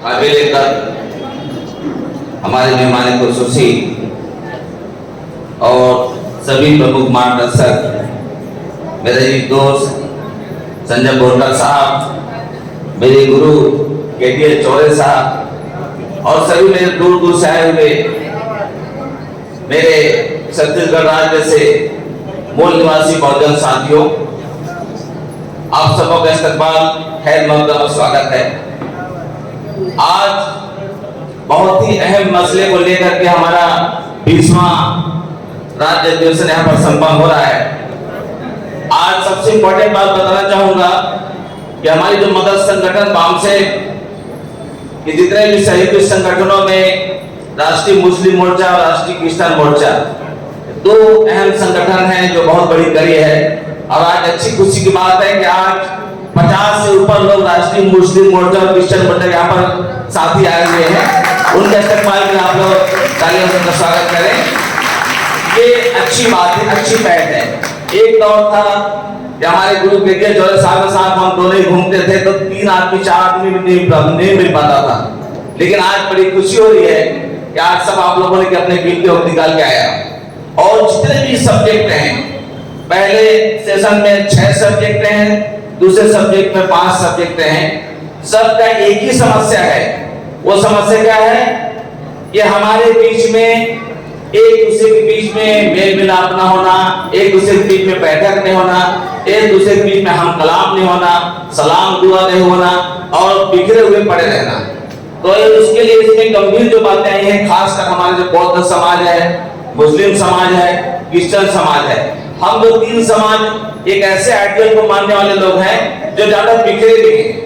काबिल कदर हमारे मेहमान खुसूसी और सभी प्रमुख मार्गदर्शक, मेरे जी दोस्त संजय बोरकर साहब, मेरे गुरु KTL चौरे साहब और सभी मेरे दूर दूर से आए हुए मेरे छत्तीसगढ़ राज्य से मूल निवासी बहुजन साथियों, आप सबों का इस्तकबाल खैर मकदम और स्वागत है। आज बहुत ही अहम मसले को लेकर के हमारा 20वां राज्य अधिवेशन यहाँ पर संपन्न हो रहा है। आज सबसे इम्पोर्टेंट बात बताना चाहूंगा कि हमारी जो मदद संगठन बामसे कि जितने भी सहयोगी संगठनों में राष्ट्रीय मुस्लिम मोर्चा और राष्ट्रीय क्रिश्चियन मोर्चा, दो अहम संगठन हैं जो बहुत बड़ी कड़ी है। और आज अच्छी खुशी की बात है कि आज 50 से ऊपर लोग राष्ट्रीय मुस्लिम मोर्चा और क्रिश्चियन मोर्चा यहाँ पर साथी आए हुए हैं। उनके इस्तकबाल में आप लोग तालियों से उनका स्वागत करें। ये अच्छी बात है, अच्छी पहल है। एक दौर था कि हमारे गुरु KTL चौरे साहब के साथ हम दोनों ही घूमते थे तो 3 आदमी 4 आदमी भी नहीं मिल पाता था, लेकिन आज बड़ी खुशी हो रही है कि आज सब आप लोगों ने अपने कीमती वक्त निकाल के आया। और जितने भी सब्जेक्ट हैं, पहले सेशन में 6 सब्जेक्ट हैं, दूसरे सब्जेक्ट में 5 सब्जेक्ट हैं। सबका एक ही समस्या है। वो समस्या क्या है कि हमारे बीच में एक दूसरे के बीच में मेल मिलाप न होना, एक दूसरे के बीच में बैठक नहीं होना, एक दूसरे के बीच में हम कलाम नहीं होना, सलाम दुआ नहीं होना और बिखरे हुए पड़े रहना। तो उसके लिए इसमें गंभीर जो बातें आई हैं, खासकर हमारे जो बौद्ध समाज है, मुस्लिम समाज है, क्रिश्चियन समाज है, हम जो 3 समाज एक ऐसे आइडियल को मानने वाले लोग हैं जो ज्यादा बिखरे नहीं हैं।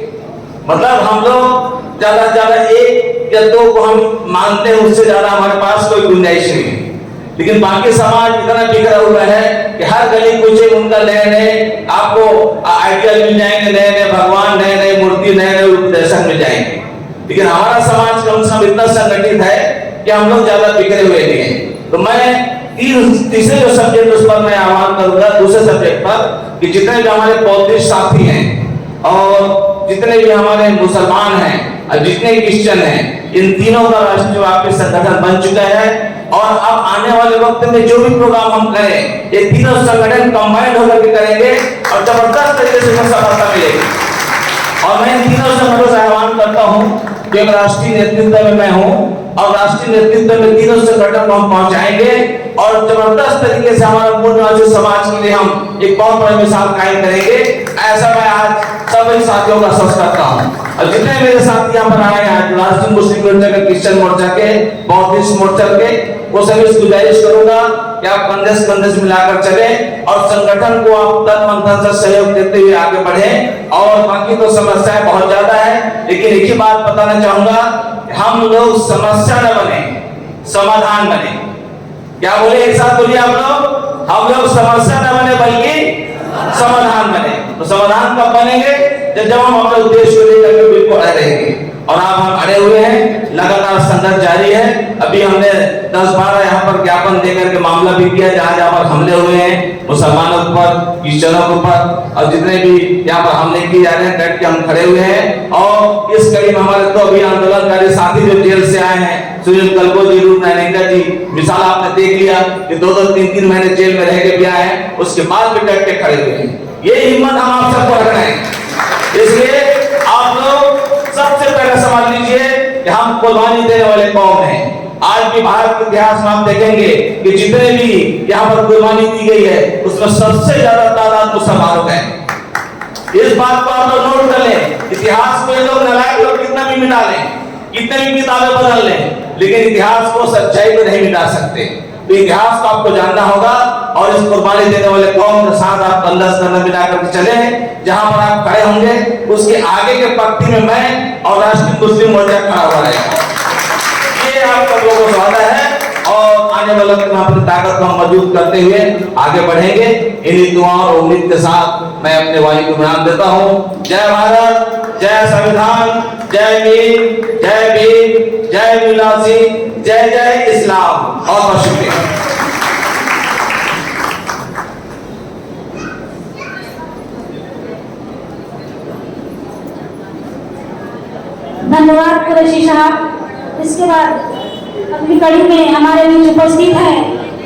मतलब हम लोग ज्यादा से ज्यादा 1 या 2 को हम मानते हैं, उससे ज्यादा हमारे पास कोई गुंजाइश नहीं है। लेकिन बाकी समाज इतना बिखरा हुआ है कि हर गली कूचे उनका नए नए आपको आइडियल मिल जाएंगे, नए नए भगवान, नए नए मूर्ति, नए नए उपदेशक मिल जाएंगे। लेकिन हमारा समाज कम से कम इतना संगठित है कि हम लोग ज्यादा बिखरे हुए नहीं हैं। तो मैं तीसरे जो सब्जेक्ट उस पर मैं आह्वान करूंगा, दूसरे सब्जेक्ट पर, कि जितने भी हमारे बौद्धिस्ट साथी हैं और जितने भी हमारे मुसलमान हैं और जितने क्रिश्चियन हैं, इन तीनों का राष्ट्रव्यापी संगठन बन चुका है। और अब आने वाले वक्त में जो भी प्रोग्राम हम करें, ये तीनों संगठन कंबाइंड होकर के करेंगे और जबरदस्त तरीके से सफलता मिलेगी। और मैं इन तीनों संगठनों से आह्वान करता हूँ कि राष्ट्रीय नेतृत्व में मैं हूँ और राष्ट्रीय नेतृत्व में तीनों संगठन को हम पहुंचाएंगे और जबरदस्त तरीके से हमारा मूल निवासी समाज के लिए हम एक बहुत बड़ी मिसाल कायम करेंगे। ऐसा मैं आज सभी साथियों का आश्वस्त करता हूँ। और जितने मेरे साथी यहाँ पर आए हैं, राष्ट्रीय मुस्लिम मोर्चा के, क्रिश्चियन मोर्चा के, बौद्धिस्ट मोर्चा के, वो सभी से गुजारिश करूंगा कि आप कंधे से मिलाकर चलें और संगठन को आप तन मन धन से सहयोग देते हुए आगे बढ़ें। और बाकी तो समस्याएं बहुत ज्यादा है, लेकिन एक ही बात बताना चाहूंगा, हम लोग समस्या न बने, समाधान बने। क्या बोले, एक साथ बोलिए आप लोग, हम लोग समस्या न बने बल्कि समाधान बने। तो समाधान कब बनेंगे? जब हम अपने उद्देश्य को लेकर के बिल्कुल अड़े रहेंगे। और आप हम अड़े हुए हैं, लगातार संघर्ष जारी है। अभी हमने 10-12 यहाँ पर ज्ञापन देकर के मामला भी किया जहाँ जहाँ पर हमले हुए हैं मुसलमानों के ऊपर, क्रिश्चियनों के ऊपर, और जितने भी यहाँ पर हमले किए जा रहे हैं डट के हम खड़े हुए हैं। और इस कड़ी में हमारे 2 अभी आंदोलनकारी साथी जो जेल से आए हैं, सुनील कलको जी, रूप नायका जी, मिसाल आपने देख लिया कि 2-2, 3-3 महीने जेल में रह के भी आए हैं, उसके बाद भी डट के खड़े हुए हैं। ये हिम्मत हम आप सबको रखना है। इसलिए आप लोग सबसे पहले समझ लीजिए कि हम कुर्बानी देने वाले कौम हैं। आज भी भारत के इतिहास में आप देखेंगे कि जितने भी यहाँ पर कुर्बानी दी गई है, उसमें सबसे ज्यादा तादाद मुसलमानों का है। इस बात को आप लोग नोट कर लें। इतिहास को लोग नालायक लोग कितना भी मिटा लें, कितने भी किताबें बदल लें, लेकिन इतिहास को, सच्चाई को नहीं मिटा सकते। तो इतिहास को आपको जानना होगा और इस कुर्बानी देने वाले कौम के साथ आप कंधा से कंधा मिला करके चले। जहां पर आप खड़े होंगे उसके आगे के पंक्ति में मैं और राष्ट्रीय मुस्लिम मोर्चा खड़ा हुआ रहेगा। ये आप सब लोगों को वादा है और आने वाले वक्त में अपनी ताकत को हम मजबूत करते हुए आगे बढ़ेंगे। इन्हीं दुआओं और उम्मीद के साथ मैं अपने वाणी को विराम देता हूँ। जय भारत, जय संविधान, जय भीम, जय मिलासी, जय जय इस्लाम। और बहुत शुक्रिया। धन्यवाद कुरैशी साहब। इसके बाद अपनी कड़ी में हमारे बीच उपस्थित है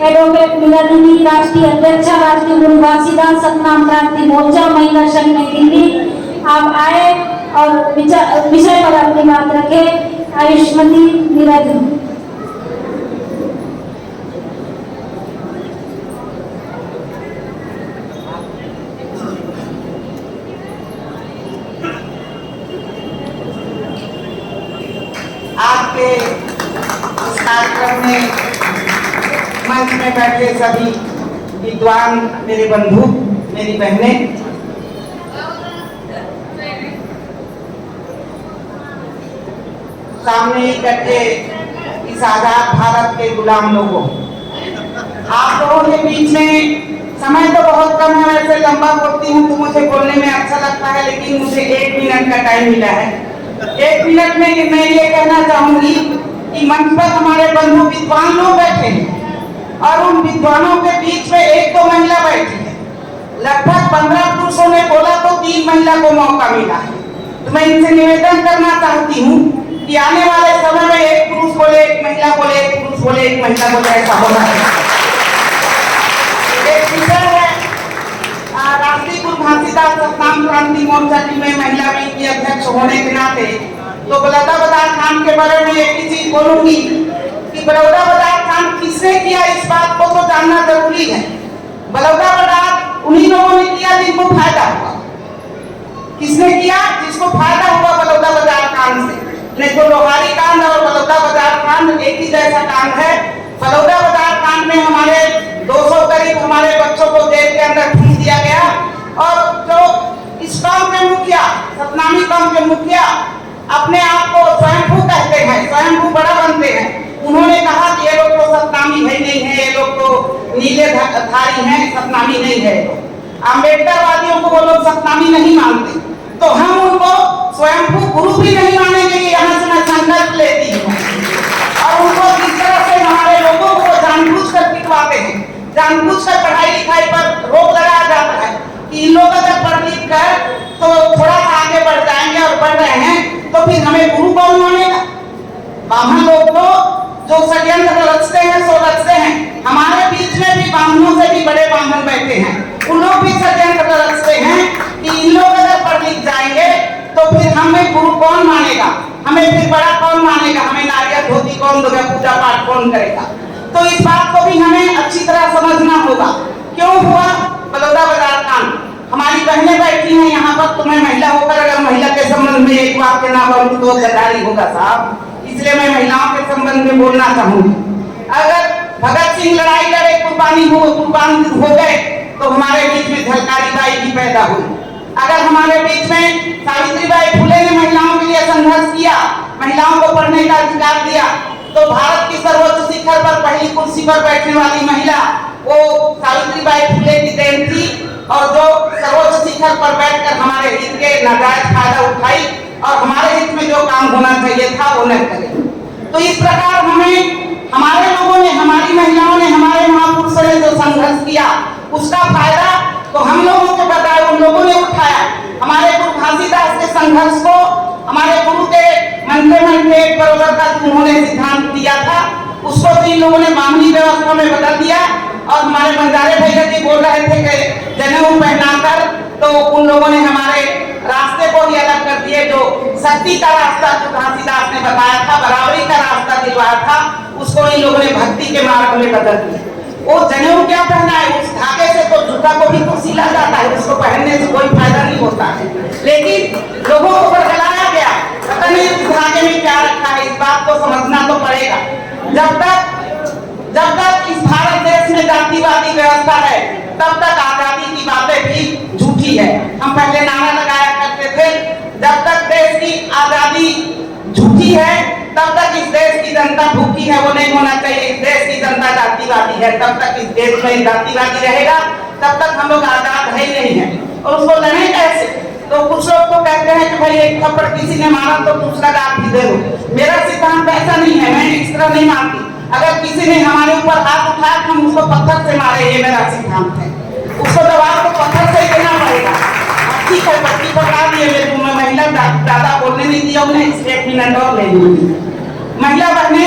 एडवोकेट मीरा दीदी, राष्ट्रीय अध्यक्षा राष्ट्रीय गुरु घासीदास सतनाम क्रांति मोर्चा महिला संघ नई दिल्ली। आप आए और विषय पर अपनी बात रखे। आयुष्मती मीरा दीदी। आपके इस कार्यक्रम में मंच में बैठे सभी विद्वान मेरे बंधु, मेरी बहनें, सामने इकट्ठे इस आजाद भारत के गुलाम लोगों, आप लोगों के बीच में समय तो बहुत कम है, वैसे लंबा बोलती हूँ तो मुझे बोलने में अच्छा लगता है, लेकिन मुझे 1 मिनट का टाइम मिला है। 1 मिनट में मैं ये कहना चाहूंगी कि मंच पर हमारे बंधु विद्वान लोग बैठे हैं और उन विद्वानों के बीच में 1-2 महिला बैठी है। लगभग 15 पुरुषों ने बोला तो 3 महिला को मौका मिला है। तो मैं इनसे निवेदन करना चाहती हूँ कि आने वाले समय में 1 पुरुष बोले, 1 महिला बोले, 1 पुरुष बोले, 1 महिला बोले, ऐसा होना चाहिए। एक विषय है राष्ट्रीय गुरु घासीदास सतनाम क्रांति मोर्चा की मैं महिला विंग की अध्यक्ष होने के नाते तो बलौदा बाजार कांड के बारे में एक ही चीज बोलूंगी कि बलौदा बाजार कांड किसने किया, इस बात को तो जानना जरूरी है। बलौदा बाजार उन्हीं लोगों ने किया जिनको फायदा हुआ। किसने किया? जिसको फायदा हुआ बलौदा बाजार कांड से। नहीं तो लोहारी कांड और बलौदा बाजार कांड एक ही जैसा कांड है। बलौदा बाजार कांड में हमारे 200 करीब हमारे बच्चों को जेल के अंदर ठूंस दिया गया और जो इस काम के मुखिया, सतनामी काम के मुखिया अपने आप को स्वयंभू कहते हैं, स्वयंभू बड़ा बनते हैं, उन्होंने कहा कि ये लोग तो सतनामी है नहीं है, ये लोग तो नीले धारी हैं, सतनामी नहीं है। अम्बेडकरवादियों को वो लोग सतनामी नहीं मानते, तो हम उनको स्वयंभू गुरु भी नहीं मानेंगे। यहाँ से मैं संकल्प लेती हूँ। और उनको जिस तरह से हमारे लोगों को जानबूझकर पिटवाते हैं, जानबूझकर पढ़ाई लिखाई पर रोक लगाया जाता है कि इन लोग अगर पढ़ लिख कर तो थोड़ा सा आगे बढ़ जाएंगे और बढ़ रहे हैं तो फिर हमें गुरु कौन मानेगा? ब्राह्मण लोग तो जो षड्यंत्र रचते हैं सो रचते हैं। हमारे बीच में भी ब्राह्मणों से भी बड़े ब्राह्मण बैठे हैं, उन लोग भी षड्यंत्र रचते हैं कि इन लोग अगर पढ़ लिख जाएंगे तो फिर हमें गुरु कौन मानेगा, हमें फिर बड़ा कौन मानेगा, हमें नारियल धोती कौन देगा, पूजा पाठ कौन करेगा। तो इस बात को भी हमें अच्छी तरह समझना होगा। क्यों हुआ बलौदा बाजार कांड? हमारी बहनें बैठी हैं यहाँ पर, तो मैं महिला होकर अगर महिला के संबंध में एक वाक्य ना बोलूं तो गद्दारी होगा साहब, इसलिए मैं महिलाओं के संबंध में बोलना चाहूंगी। अगर भगत सिंह लड़ाई लड़े, कुर्बान हो गए तो हमारे बीच में झलकारी बाई भी पैदा हुई। अगर हमारे बीच में सावित्रीबाई फुले ने महिलाओं के लिए संघर्ष किया, महिलाओं को पढ़ने का अधिकार दिया, तो भारत की सर्वोच्च शिखर पर पहली कुर्सी पर बैठने वाली महिला वो सावित्रीबाई फुले की देन थी। और जो सर्वोच्च शिखर पर बैठकर हमारे हित के नाजायज फायदा उठाई और हमारे हित में जो काम होना चाहिए था वो न करे। तो इस प्रकार हमारे लोगों ने, हमारी महिलाओं ने, हमारे महापुरुषों ने जो संघर्ष किया उसका फायदा तो हम लोगों के बजाय उन लोगों ने उठाया। हमारे गुरु घासीदास के संघर्ष को हमारे गुरु के मंत्रिमंडल में बरोबर का उन्होंने सिद्धांत दिया था, उसको तो इन लोगों ने मामूली व्यवस्था में बदल दिया। और हमारे बंजारे भैया जी बोल रहे थे कि जनेऊ पहनाकर, तो उन लोगों ने हमारे रास्ते को ही अलग कर दिए। जो शक्ति का रास्ता जो घासीदास ने बताया था, बराबरी का रास्ता दिलवाया था, उसको इन लोगों ने भक्ति के मार्ग में बदल दिया। वो जनेऊ क्या पहना है, उस धागे से तो जूता को भी तो सिला जाता है, उसको पहनने से कोई फायदा नहीं होता है, लेकिन लोगों को बरगलाया गया। पता नहीं उस धागे में क्या रखा है, इस बात को समझना तो पड़ेगा। जब तक इस भारत देश में जातिवादी व्यवस्था है तब तक आजादी की बातें भी झूठी है। हम पहले नारा लगाया करते थे, जब तक देश की आजादी झूठी है तब तक इस देश की जनता भूखी है, वो नहीं होना चाहिए। इस देश की जनता जातिवादी है, तब तक इस देश में जातिवादी रहेगा, तब तक हम लोग आजाद है ही नहीं है। और उसको लड़े कैसे? तो कुछ लोग तो कहते हैं कि भाई एक थप्पड़ किसी ने मारा तो दूसरा दांत भी दे दो। मेरा सिद्धांत ऐसा नहीं है, मैं इस तरह नहीं मानती। अगर किसी ने हमारे ऊपर हाथ उठाया तो हम उसको पत्थर से मारे, ये मेरा सिद्धांत है। उसको जवाब तो पत्थर से देना पड़ेगा। ठीक है, पट्टी पकड़ा दिए मेरे को, मैं महिला ज्यादा बोलने नहीं दिया उन्हें, इसलिए 1 मिनट और ले लूंगी। महिला बहने,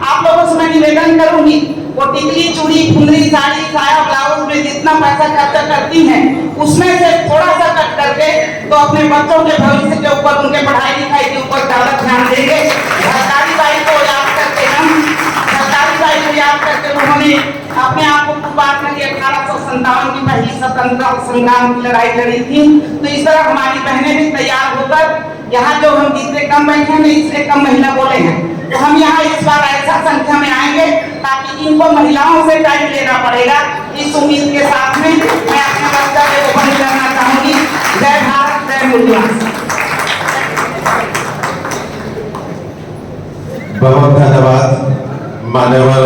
आप लोगों से मैं निवेदन करूंगी, वो टिकली, चूड़ी, फुंदरी, साड़ी, साया, ब्लाउज में जितना पैसा खर्चा करती हैं, उसमें से थोड़ा सा कट करके तो अपने बच्चों के भविष्य के ऊपर, उनके पढ़ाई लिखाई के ऊपर ज्यादा ध्यान देंगे। सरकारी बाई को याद करके उन्होंने अपने आप को कुर्बान कर दिया। 1857 की पहली स्वतंत्रता संग्राम की लड़ाई लड़ी थी। तो इस तरह हमारी बहनें भी तैयार होकर, यहाँ जो हम जितने कम बैठे हैं इससे कम महिला बोले हैं, तो हम यहाँ इस बार ऐसा संख्या में आएंगे ताकि इनको महिलाओं से टाइम लेना पड़ेगा। इस उम्मीद के साथ में मैं अपने वक्तव्य को बंद करना चाहूंगी। जय भारत, जय मूल्यवान। बहुत धन्यवाद मान्यवर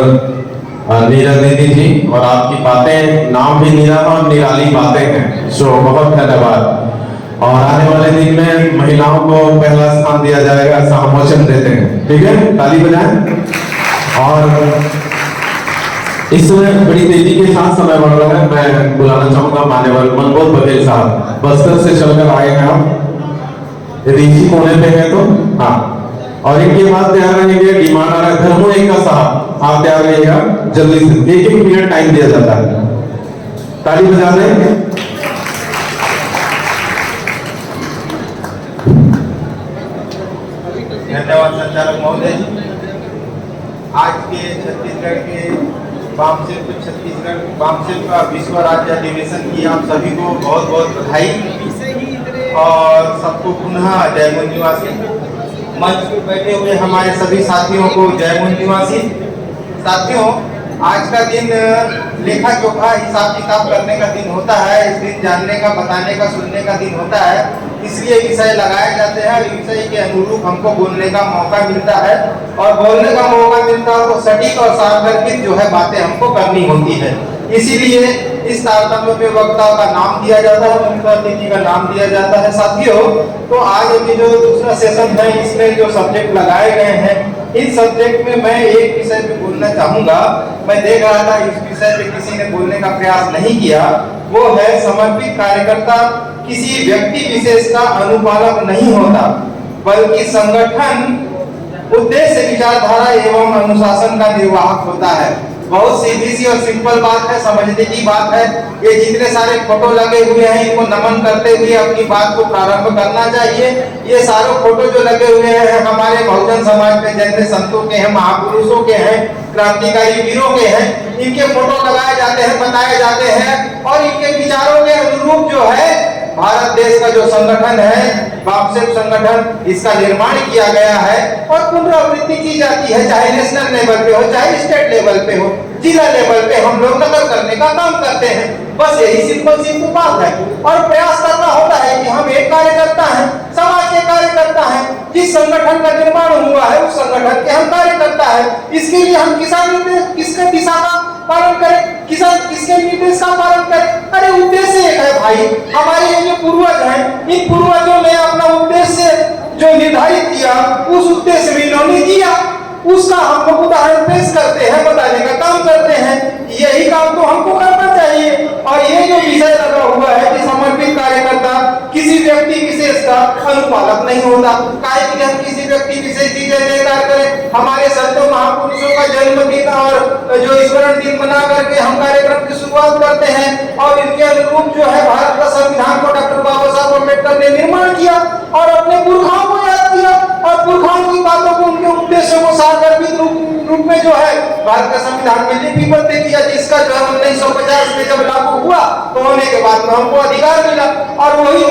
नीरज दीदी जी, और आपकी बातें, नाम भी नीरज और निराली बातें हैं, सो बहुत धन्यवाद। और आने वाले दिन में महिलाओं को पहला स्थान दिया जाएगा, ऐसा हम वचन देते हैं, ठीक है? ताली बजाएं। और इस समय बड़ी तेजी के साथ समय बढ़ रहा है, मैं बुलाना चाहूंगा मान्यवर मनबोध बघेल साहब, बस्तर से चलकर आए हैं आप, यदि इसी कोने पे है तो हाँ। और इनके बाद तैयार रहेंगे डिमांड आ रहा है धर्मो एक का साहब, आप तैयार रहिएगा जल्दी से, 1-1 मिनट टाइम दिया जाता है, ताली बजा दें। धन्यवाद संचालक महोदय जी। आज के छत्तीसगढ़ के वामशिल्प विश्व राज्य अधिवेशन की आप सभी को बहुत बहुत बधाई, और सबको पुनः जय मूल निवासी। मंच पर बैठे हुए हमारे सभी साथियों को जय मूल निवासी। साथियों, आज का दिन लेखा जोखा हिसाब किताब करने का दिन होता है, इस दिन जानने का, बताने का, सुनने का दिन होता है, इसलिए विषय लगाए जाते हैं। विषय के अनुरूप हमको बोलने का मौका मिलता है, और बोलने का मौका मिलता है तो सटीक और सार्थक जो है बातें हमको करनी होती है। इसीलिए इस तारतम्य में वक्ता का नाम दिया जाता है, मुख्य अतिथि का नाम दिया जाता है। साथियों, तो आज अभी जो दूसरा सेशन है, इसमें जो सब्जेक्ट लगाए गए हैं, इस सब्जेक्ट में मैं एक विषय पे बोलना चाहूंगा। मैं देख रहा था इस विषय पे किसी ने बोलने का प्रयास नहीं किया, वो है समर्पित कार्यकर्ता किसी व्यक्ति विशेष का अनुपालक नहीं होता, बल्कि संगठन उद्देश्य, विचारधारा एवं अनुशासन का निर्वाहक होता है। बहुत सीधी सी और सिंपल बात है, समझने की बात है। ये जितने सारे फोटो लगे हुए हैं, इनको नमन करते हुए अपनी बात को प्रारंभ करना चाहिए। ये सारे फोटो जो लगे हुए हैं हमारे बहुजन समाज के जैसे संतों के हैं, महापुरुषों के हैं, क्रांतिकारी वीरों के हैं। इनके फोटो लगाए जाते हैं, बताए जाते हैं, और इनके विचारों के अनुरूप जो है भारत देश का जो संगठन है, वामशिल्प संगठन, इसका निर्माण किया गया है और पुनरावृत्ति की जाती है, चाहे नेशनल लेवल पे हो, चाहे स्टेट लेवल पे हो, जिला लेवल पे हम लोग नकल करने का काम करते हैं। बस यही सिंपल बात है। और प्रयास करना होता है कि हम एक कार्यकर्ता हैं, समाज के कार्यकर्ता हैं, जिस संगठन का निर्माण हुआ है उस संगठन के हम कार्यकर्ता हैं। इसके लिए हम किसके दिशा का पालन करें, किसके निर्देश का पालन करें? अरे उद्देश्य एक है भाई, हमारे ये जो पूर्वज हैं, इन पूर्वजों ने अपना उद्देश्य जो निर्धारित किया, उस उद्देश्य में इन्होंने किया, उसका हम लोग उदाहरण पेश करते हैं, बताने का काम करते हैं। यही काम तो हमको करना चाहिए। और ये जो विषय लगा हुआ है कि समर्पित कार्यकर्ता किसी व्यक्ति विशेष का अनुपालक नहीं होता, काहे कि हम किसी व्यक्ति विशेष की जय जयकार करें। हमारे संतों महापुरुषों का जन्मदिन और जो स्मरण दिन बना करके हम कार्यक्रम की शुरुआत करते हैं, और इनके अनुरूप जो है भारत का संविधान को डॉक्टर बाबा साहब अम्बेडकर ने निर्माण किया और अपने पुरखाओं को याद किया, और पुरखाओं की बातों को, उनके उद्देश्यों को सार्थक रूप में जो है भारत का संविधान में लिपिबद्ध किया, जिसका जो है 1950 में जब लागू हुआ तो होने के बाद में हमको अधिकार मिला। और वही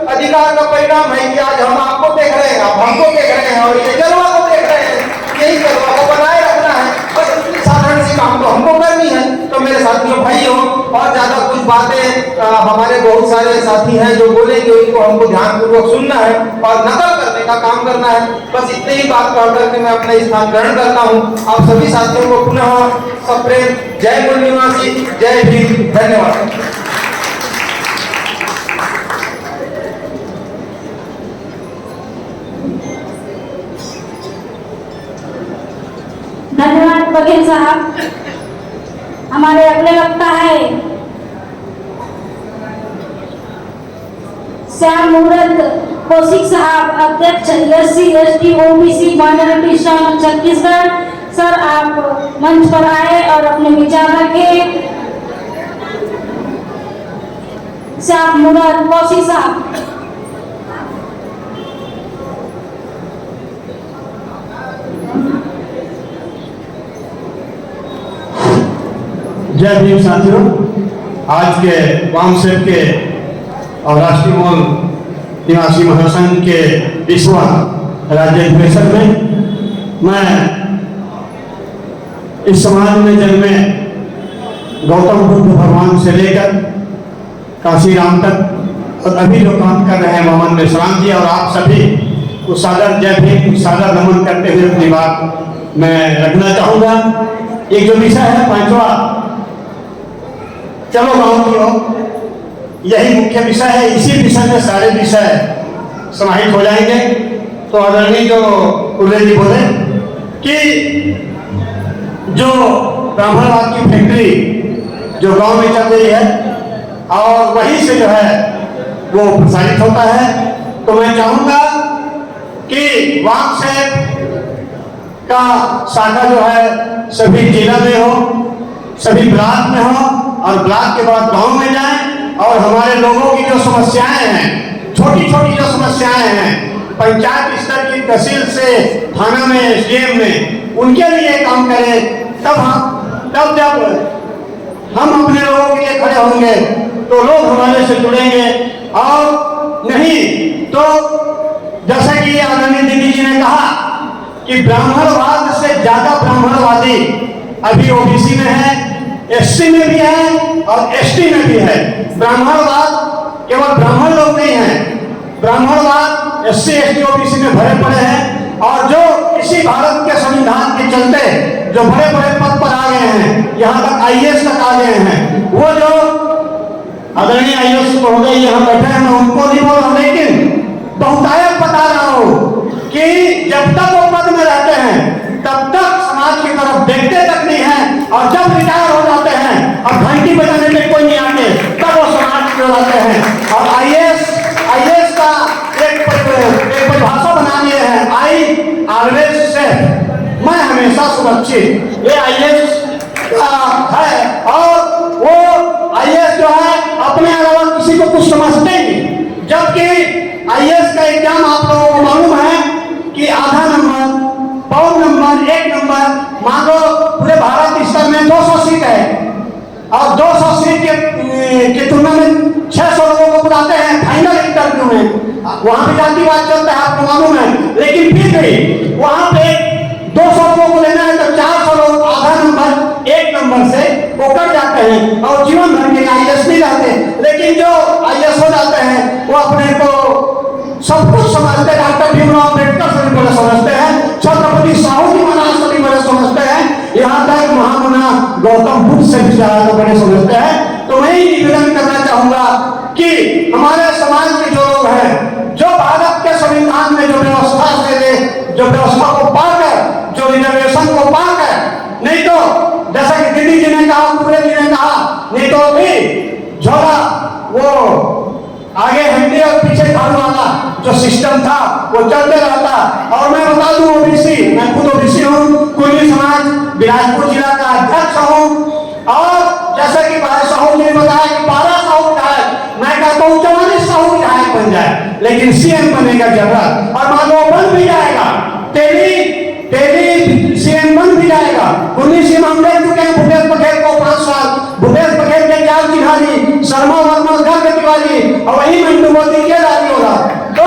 अधिकार का परिणाम है कि आज हम आपको देख रहे हैं, आप हमको देख रहे हैं, और ये जलवा को देख रहे हैं। यही जलवा को बनाए रखना है, बस इतनी साधारण सी काम तो हमको करनी है। तो मेरे साथियों, भाइयों, और ज्यादा कुछ बातें हमारे बहुत सारे साथी हैं जो बोलेंगे, उनको हमको ध्यानपूर्वक सुनना है और नकल करने का काम करना है। बस इतने ही बात कर करके मैं अपना स्थान ग्रहण करता हूँ। आप सभी साथियों को पुनः सप्रेम जय मूल निवासी, जय भीम, धन्यवाद। धन्यवाद बघेल साहब। हमारे अगले वक्ता है श्याम मुहूर्त कौशिक साहब, अध्यक्ष SC ST OBC माइनॉरिटी संघ छत्तीसगढ़। सर, आप मंच पर आए और अपने विचार रखें। श्याम मुहूर्त कौशिक साहब। जय भीम साथियों, आज के वामसेप के और राष्ट्रीय मूल निवासी महासंघ के 20वां राज्य अधिवेशन में मैं इस समाज में जन्मे गौतम बुद्ध भगवान से लेकर काशी राम तक और अभी जो काम कर रहे हैं मोहम्मद मेश्राम जी और आप सभी को सादर जय भीम, सादर नमन करते हुए अपनी बात मैं रखना चाहूँगा। एक जो विषय है 5वां चलो गाँव की ओर, यही मुख्य विषय है। इसी विषय में सारे विषय समाहित हो जाएंगे। तो आदरणीय जो उर्ले जी बोले कि जो ब्राह्मणवाद की फैक्ट्री जो गांव में चल रही है और वहीं से जो है वो प्रसारित होता है, तो मैं चाहूंगा कि वामसेप का शाखा जो है सभी जिला में हो, सभी ब्लॉक में हो और ब्लॉक के बाद गांव में जाएं और हमारे लोगों की जो समस्याएं हैं, छोटी छोटी जो समस्याएं हैं, पंचायत स्तर की तहसील से थाना में SDM में, उनके लिए काम करें। तब जब हम अपने लोगों के लिए खड़े होंगे तो लोग हमारे से जुड़ेंगे, और नहीं तो जैसा कि आदरणीय दीदी जी ने कहा कि ब्राह्मणवाद से ज्यादा ब्राह्मणवादी अभी OBC में है, SC में भी है और ST में भी है। ब्राह्मणवाद केवल ब्राह्मण लोग नहीं है, ब्राह्मणवाद SC ST OBC में भरे पड़े हैं। और जो इसी भारत के संविधान के चलते जो बड़े बड़े पद पर आ गए हैं, यहाँ तक IAS तक आ गए हैं, वो जो आदरणीय IAS महोदय यहाँ बैठे हैं, मैं उनको नहीं बोल रहा, लेकिन बहुतायत बता रहा हूँ कि जब तक वो पद में रहते हैं तब तक समाज की तरफ देखते तक नहीं है, और जब रिटायर हो जाते हैं और घंटी बजाने में कोई नहीं आते तब वो समाज की ओर आते हैं। और IAS का एक परिभाषा बना लिए हैं, आई ऑलवेज सेफ, मैं हमेशा सुरक्षित, ये IAS का है। और वो IAS जो है अपने अलावा किसी को कुछ समझते नहीं, जबकि IAS का एग्जाम आप लोगों को मालूम है कि आधा नंबर, पौन नंबर, 1 नंबर, मान लो पूरे भारत स्तर में 200 सीट है और 200 सीट के तुलना में 600 लोगों को बुलाते हैं फाइनल इंटरव्यू में, वहां पे जातिवाद चलता है आपको मालूम है, लेकिन फिर भी वहां पे 200 लोगों को लेना है तो 400 लोग आधा नंबर, 1 नंबर से वो कट जाते हैं और जीवन भर के IAS नहीं रहते। लेकिन जो IAS हो जाते हैं वो अपने को सब कुछ समझते, डॉक्टर भीमराव अम्बेडकर से भी बड़े समझते हैं, छत्रपति साहू जी महाराज से भी बड़े समझते हैं, यहाँ तक महामना गौतम बुद्ध से भी ज्यादा बड़े समझते हैं। तो मैं ही निवेदन करना चाहूंगा कि हमारे समाज के जो लोग हैं, जो भारत के संविधान में जो व्यवस्था से जो व्यवस्था को पाकर, जो रिजर्वेशन को पाकर, नहीं तो जैसा कि दीदी जी ने कहा, पूरे जी ने कहा, नहीं तो भी झोला वो आगे हंडी और पीछे झाड़ू वाला जो सिस्टम था वो चलते रहता। और मैं बता दूं OBC, मैं खुद OBC हूँ, कुली समाज बिलासपुर जिला का अध्यक्ष हूँ, और जैसा कि भाई साहू ने बताया कि 12 साहू विधायक, मैं कहता हूँ 44 साहू विधायक बन जाए, लेकिन CM बनेगा जरूरत, और मान लो बन भी जाएगा, तेरी CM बन भी जाएगा। 19 CM हम देख चुके हैं, भूपेश बघेल को 5 साल, भूपेश बघेल के जाल तिवारी, शर्मा वर्मा गर्ग तिवारी, और वही मंटू मोदी के राजी होगा। तो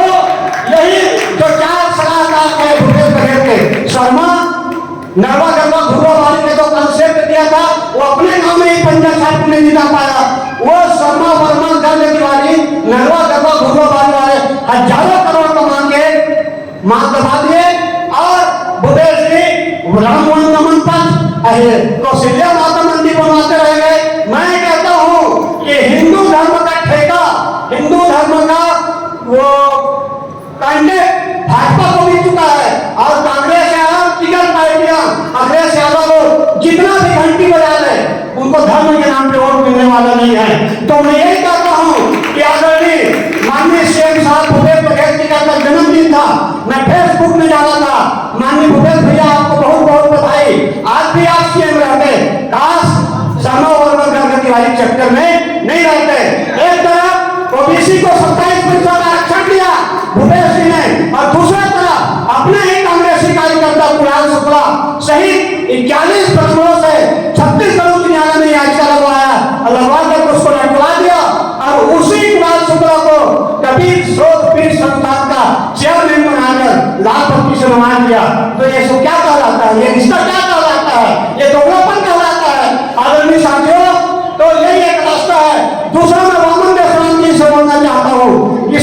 यही जो 4 सलाहकार है भूपेश बघेल के, शर्मा नरवा गरवा घुरवा वाली ने जो कंसेप्ट दिया था वो अपने गांव में ही पंचायत साहब ने जिता पाया। वो शर्मा वर्मा गर्ग तिवारी नरवा गरवा घुरवा वाले हजारों करोड़ कमा के मां दबा दिए, और भूपेश जी राम नमन पथ कौशल्या माता मंदिर बनवाते रह गए। मैं कहता हूं कि हिंदू धर्म का ठेका, हिंदू धर्म का वो कैंडिडेट भाजपा को भी चुका है, और कांग्रेस यादव टिकट पार्टियां अखिलेश यादव जितना भी घंटी बजा ले उनको धर्म के नाम पे वोट मिलने वाला नहीं है। तो मैं यही कहता हूं कि आदरणीय माननीय कार्यकर्ता कुणाल शुक्ला सहित 41 प्रकरणों से 36 सर्वोच्च न्यायालय ने याचिका लगवाया और लगवा कर उसको लटका दिया और उसी कुणाल शुक्ला को कबीर शोध पीठ संस्थान का चेयरमैन बनाकर लाभपति से मान दिया। तो ये सब क्या कहलाता है? ये रिश्ता क्या कहलाता है? ये दोगलापन कहलाता है। आदरणीय साथियों, तो यही एक रास्ता है। दूसरा मैं वामन मेश्राम जी से बोलना चाहता हूँ कि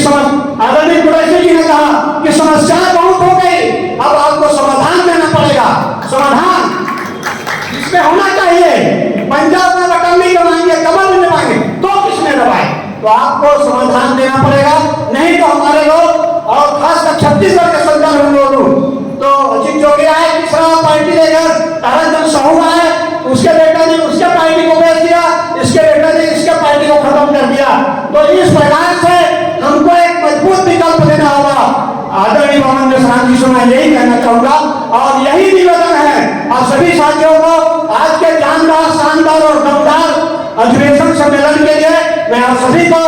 आदरणीय कुरैशी जी ने कहा कि समस्याएं बहुत हो गई, अब आपको समाधान देना पड़ेगा। समाधान इसमें होना चाहिए। पंजाब में बटन नहीं दबाएंगे, कमर नहीं दबाएंगे तो किसने दबाए? तो आपको समाधान देना पड़ेगा, नहीं तो हमारे लोग और खासकर छत्तीसगढ़ के संदर्भ में लोग तो अजीत जोगी आए, तीसरा पार्टी लेकर ताराचंद साहू आए, उसके बेटा ने उसके पार्टी को बेच दिया, इसके बेटा ने इसके पार्टी को खत्म कर दिया। तो इस प्रकार से हमको एक मजबूत विकल्प देना होगा। आदरणीय वामन मेश्राम जी से मैं यही कहना चाहूंगा और यही निवेदन है आप सभी साथियों को आज के जानदार, शानदार और दमदार अधिवेशन सम्मेलन के लिए मैं आप सभी को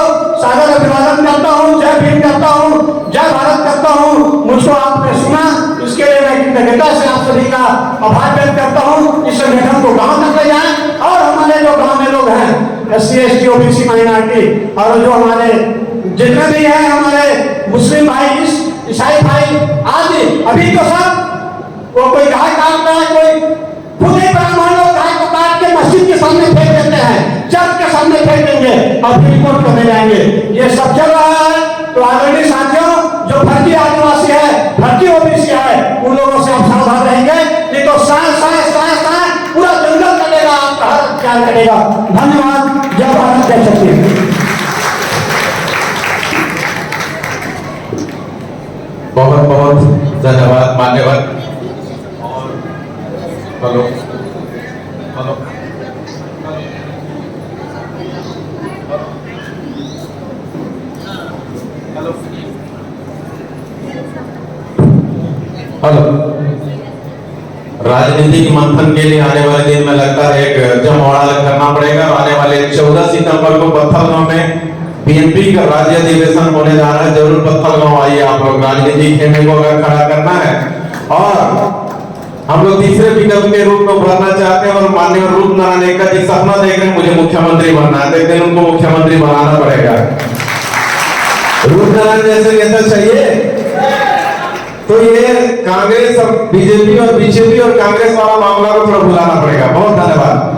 सादर अभिवादन करता हूँ, जय भीम करता हूँ, जय भारत करता हूँ। मुझको आपने सुना, इसके लिए मैं कृतज्ञता से आप सभी का आभार व्यक्त करता हूँ। इस संगठन को गांव तक ले जाएं और हमारे जो गांव में लोग हैं SC ST OBC माइनॉरिटी और जो हमारे जितने भी हैं हमारे मुस्लिम भाई, ईसाई भाई आदि, अभी तो सब वो कोई गाय काट रहा है, कोई खुद ही ब्राह्मण लोग गाय को काट के मस्जिद के सामने फेंक देते हैं, चर्च के सामने फेंक देंगे और फिर रिपोर्ट करने जाएंगे। ये सब चल रहा है। तो आदरणीय साथियों, जो भर्ती आदिवासी है, भर्ती OBC है, उन लोगों से आप सावधान रहेंगे, नहीं तो साय पूरा जंगल कटेगा, आपका हर ख्याल कटेगा। धन्यवाद। जय भारत, जय छत्तीसगढ़। बहुत बहुत धन्यवाद मान्यवर। हेलो हेलो हेलो राजनीतिक मंथन के लिए आने वाले दिन में लगता है एक जमवाड़ा करना पड़ेगा। आने वाले 14 सितंबर को पत्थलगांव में BNP का राज्य अधिवेशन होने जा रहा है। जरूर पत्थलगांव आइए आप लोग, राजनीतिक खेमे को अगर खड़ा करना है। और हम लोग तीसरे विकल्प के रूप में उभरना चाहते हैं और माननीय रूप नारायण एक्का जी सपना देख रहे हैं मुझे मुख्यमंत्री बनना है, तो एक दिन उनको मुख्यमंत्री बनाना पड़ेगा। रूप नारायण जैसे नेता चाहिए। तो ये कांग्रेस और बीजेपी और बीजेपी और कांग्रेस वाला मामला को थोड़ा भुलाना पड़ेगा। बहुत धन्यवाद।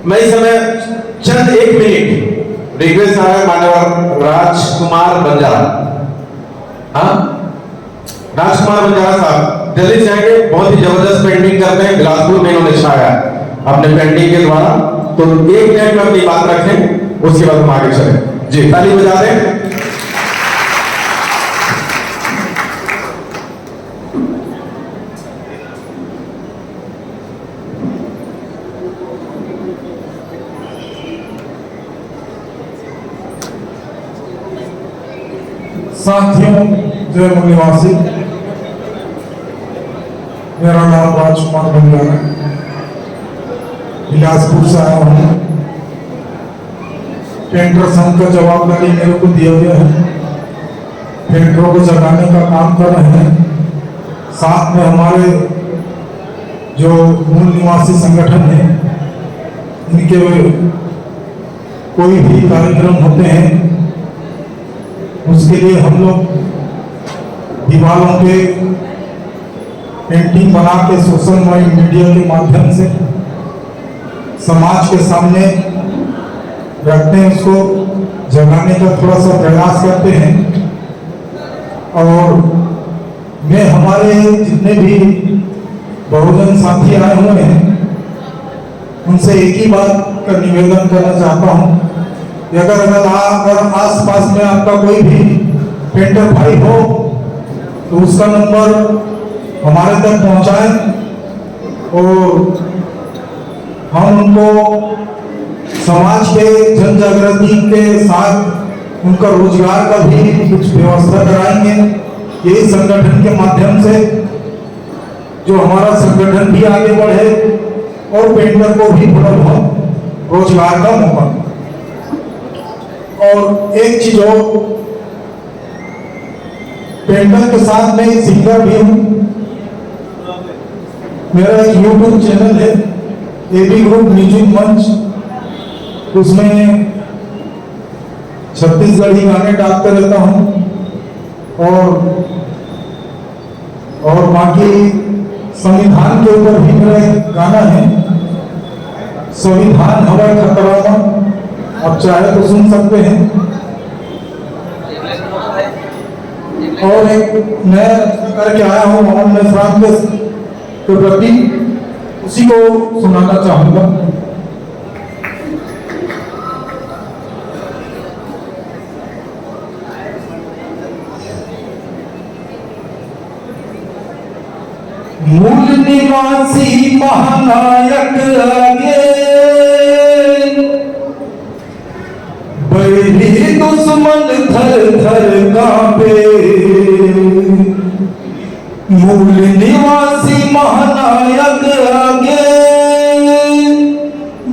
मैं इस समय चंद 1 मिनट रिक्वेस्ट आ रहा है माननीय राजकुमार बंजारा। हाँ, राजकुमार बंजारा साहब जल्दी से आएंगे। बहुत ही जबरदस्त पेंटिंग करते हैं, बिलासपुर में इन्होंने छाया अपने पेंटिंग के द्वारा। तो 1 मिनट में अपनी बात रखें, उसके बाद हम आगे चलें। जी, ताली बजा दें। साथियों, जय मूल निवासी, मेरा नाम राजकुमार बंजारा है, बिलासपुर से आया हूँ। टेंडर संघ का जवाबदारी मेरे को दिया गया है, टेंडरों को जगाने का काम कर रहे हैं। साथ में हमारे जो मूल निवासी संगठन है, इनके कोई भी कार्यक्रम होते हैं उसके लिए हम लोग दीवारों पे पेंटिंग बना के सोशल मीडिया के माध्यम से समाज के सामने रखते हैं, उसको जगाने का थोड़ा सा प्रयास करते हैं। और मैं हमारे जितने भी बहुजन साथी आए हुए हैं उनसे एक ही बात का निवेदन करना चाहता हूँ कि अगर आस-पास में आपका कोई भी पेंटर भाई हो तो उसका नंबर हमारे तक पहुंचाएं और हम उनको समाज के जन जागृति के साथ उनका रोजगार का भी कुछ व्यवस्था कराएंगे। यही संगठन के माध्यम से जो हमारा संगठन भी आगे बढ़े और पेंटर को भी थोड़ा बहुत रोजगार का मौका। और एक चीज और, पेंटर के साथ मैं एक सिंगर भी हूँ। मेरा एक यूट्यूब चैनल है एबी ग्रुप म्यूजिक मंच, उसमें छत्तीसगढ़ी गाने डालते रहता हूँ और बाकी संविधान के ऊपर भी मेरा एक गाना है, संविधान हमारा खतरा में, आप चाहे तो सुन सकते हैं। और एक नया करके आया हूँ मोहन मेश्राम के प्रति, उसी को सुनाना चाहूंगा। मूल निवासी महानायक आगे, बैरी दुश्मन थर थर कांपे। मूल निवासी महानायक आगे,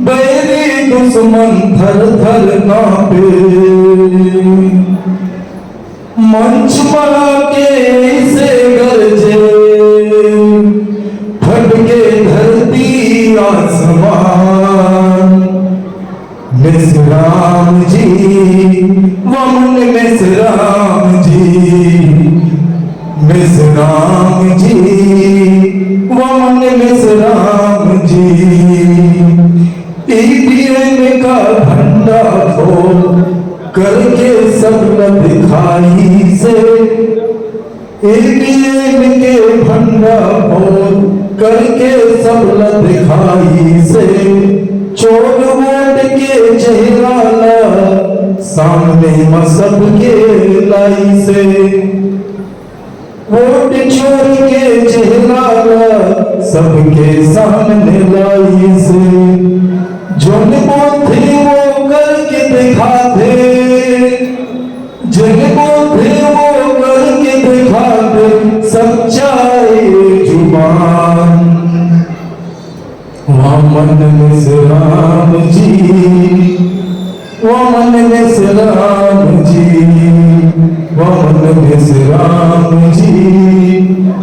बैरी दुश्मन थर थर कांपे। मंच बना के इसे गरजे, फटके धरती आसमान। मिसराम जी वमन मिसराम जी, मिसराम जी वमन मिसराम जी। ईवीएम का भंडा फोड़ करके सब दिखाई से, ईवीएम के भंडा फोड़ करके सब दिखाई से। चोर वोट के चेहरा सामने मसब के लाई से, वोट चोर के चेहरा सबके सामने लाई से। जो थे वो करके दिखाते, जिनको थे वो करके दिखाते सच्चाई जुबान। वमन मिसराम जी, वमन मिसराम जी, वमन मिसराम जी,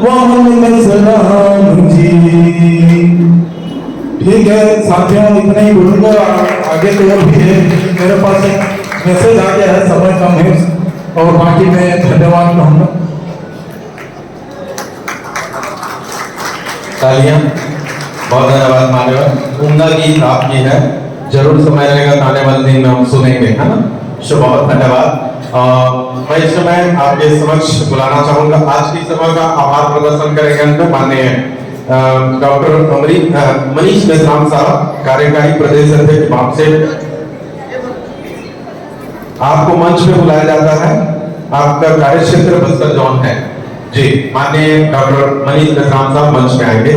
वमन मिसराम जी। ठीक है साथियों, इतना ही बोलूंगा, आगे तो और भी है। मेरे पास एक मैसेज आ गया है, समय कम है और बाकी मैं धन्यवाद कहूँगा। तालियां, बहुत धन्यवाद मान्यवर। उम्दा गीत आपकी है, जरूर समय रहेगा आने वाले दिन में हम सुनेंगे, है ना। बहुत धन्यवाद। मैं इस समय आपके समक्ष बुलाना चाहूंगा, आज की सभा का आभार प्रदर्शन करेंगे अंत माननीय डॉक्टर मनीष मेश्राम साहब, कार्यकारी प्रदेश अध्यक्ष बापसेठ। आपको मंच पे बुलाया जाता है, आपका कार्य क्षेत्र बस्तर जोन है जी। माननीय डॉक्टर मनीष मेश्राम साहब मंच में आएंगे।